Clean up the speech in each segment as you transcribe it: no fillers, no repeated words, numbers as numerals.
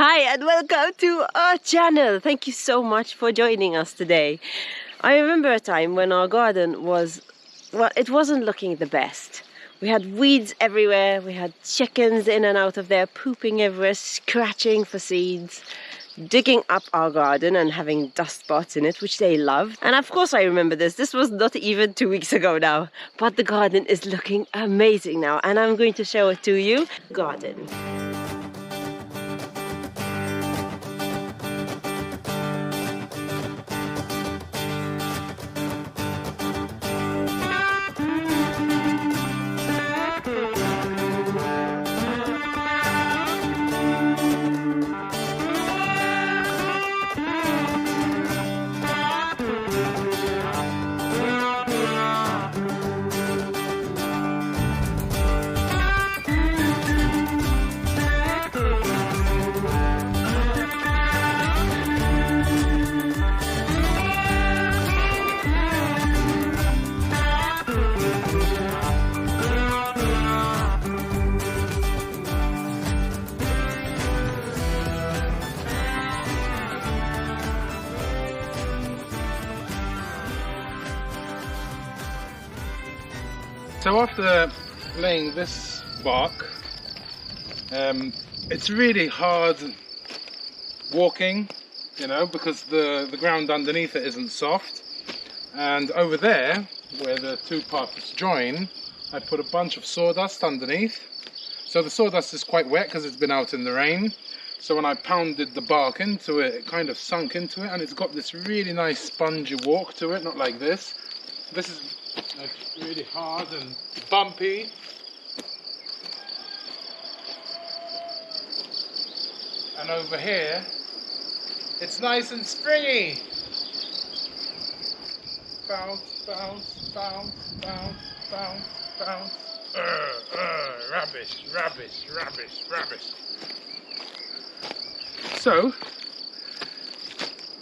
Hi and welcome to our channel. Thank you so much for joining us today. I remember a time when our garden was, well, it wasn't looking the best. We had weeds everywhere, we had chickens in and out of there, pooping everywhere, scratching for seeds, digging up our garden and having dust spots in it, which they loved. And of course I remember this. This was not even 2 weeks ago now, but the garden is looking amazing now and I'm going to show it to you. Garden. So after laying this bark, it's really hard walking, you know, because the ground underneath it isn't soft. And over there, where the two parts join, I put a bunch of sawdust underneath. So the sawdust is quite wet because it's been out in the rain. So when I pounded the bark into it, it kind of sunk into it, and it's got this really nice spongy walk to it, not like this. This is like really hard and bumpy. And over here, it's nice and springy. Bounce, bounce, bounce, bounce, bounce, bounce. Rubbish, rubbish, rubbish, rubbish. So,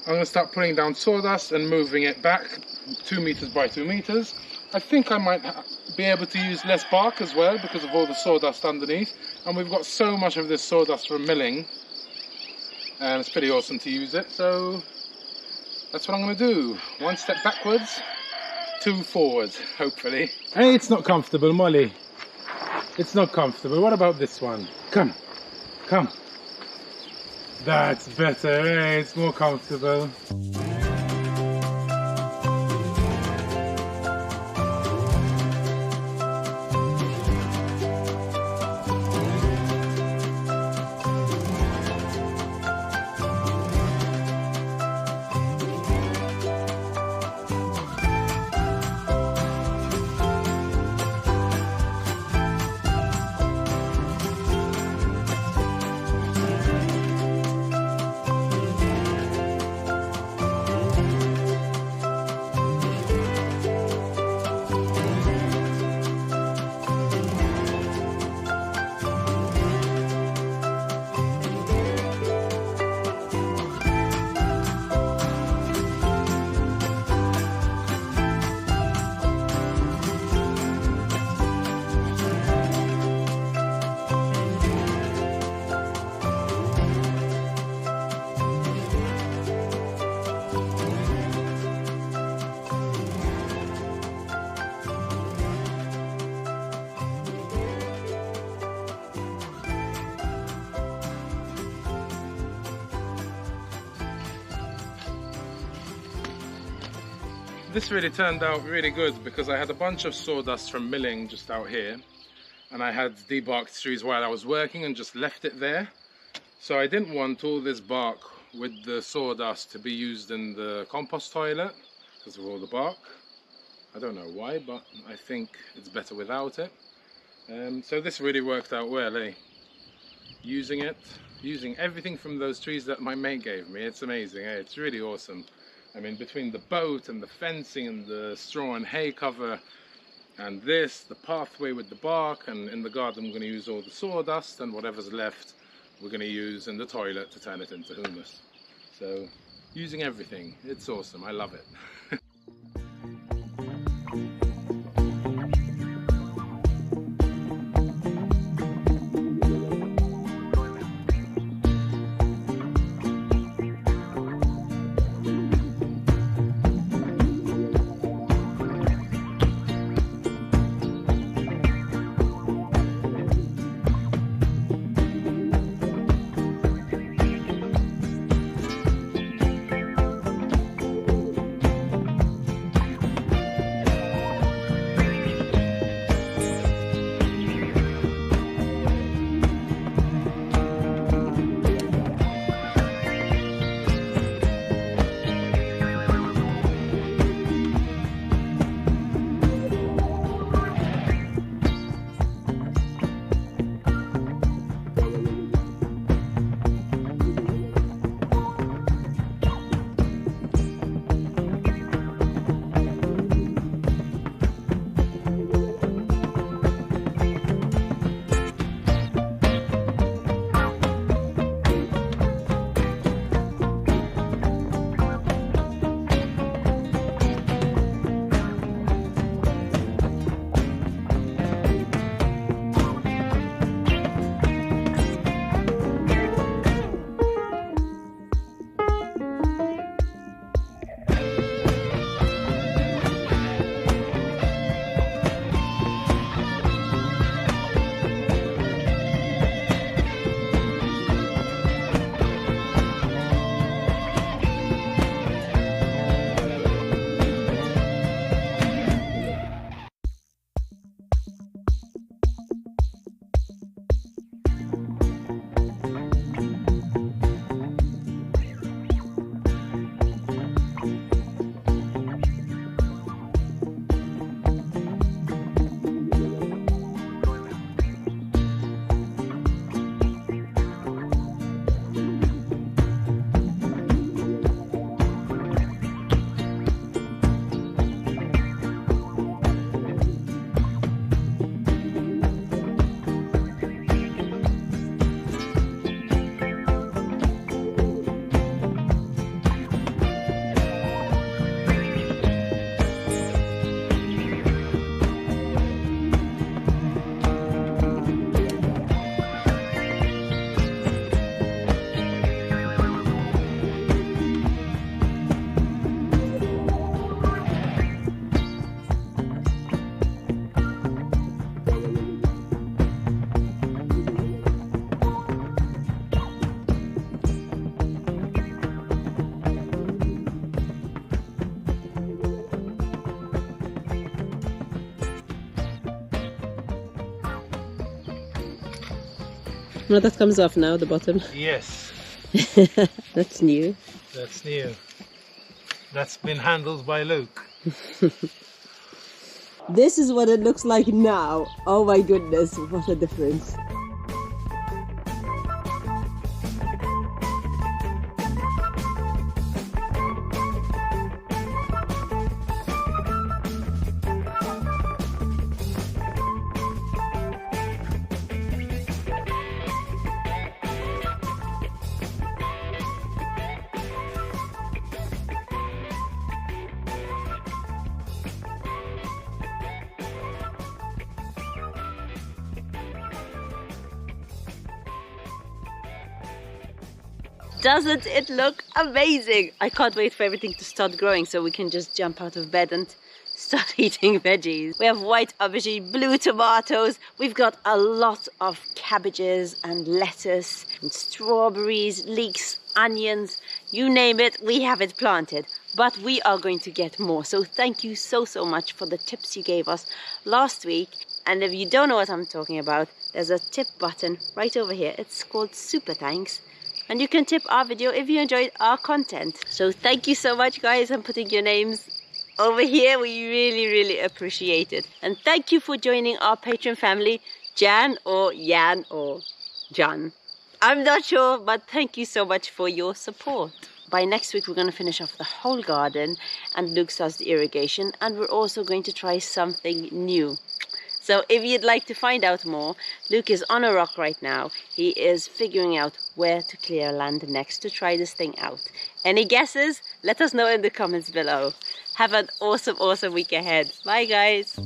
I'm going to start putting down sawdust and moving it back 2 meters by 2 meters. I think I might be able to use less bark as well because of all the sawdust underneath, and we've got so much of this sawdust from milling and it's pretty awesome to use it. So that's what I'm going to do. 1 step backwards, 2 forwards, hopefully. Hey, it's not comfortable, Molly. It's not comfortable. What about this one? Come, come. That's better, hey, it's more comfortable. This really turned out really good because I had a bunch of sawdust from milling just out here, and I had debarked trees while I was working and just left it there. So I didn't want all this bark with the sawdust to be used in the compost toilet because of all the bark. I don't know why, but I think it's better without it. So this really worked out well, eh? Using everything from those trees that my mate gave me. It's amazing, eh? It's really awesome. I mean, between the boat and the fencing and the straw and hay cover and this, the pathway with the bark, and in the garden I'm going to use all the sawdust, and whatever's left we're going to use in the toilet to turn it into humus. So, using everything, it's awesome, I love it. No, that comes off now, the bottom. Yes. That's new. That's new. That's been handled by Luke. This is what it looks like now. Oh my goodness, what a difference. Doesn't it look amazing? I can't wait for everything to start growing so we can just jump out of bed and start eating veggies. We have white aubergine, blue tomatoes. We've got a lot of cabbages and lettuce and strawberries, leeks, onions, you name it, we have it planted. But we are going to get more. So thank you so much for the tips you gave us last week. And if you don't know what I'm talking about, there's a tip button right over here. It's called Super Thanks. And you can tip our video if you enjoyed our content. So thank you so much, guys. I'm putting your names over here. We really appreciate it. And thank you for joining our Patreon family, Jan or Jan or Jan. I'm not sure, but thank you so much for your support. By next week, we're going to finish off the whole garden and Luke starts the irrigation. And we're also going to try something new. So if you'd like to find out more, Luke is on a rock right now. He is figuring out where to clear land next to try this thing out. Any guesses? Let us know in the comments below. Have an awesome week ahead. Bye guys.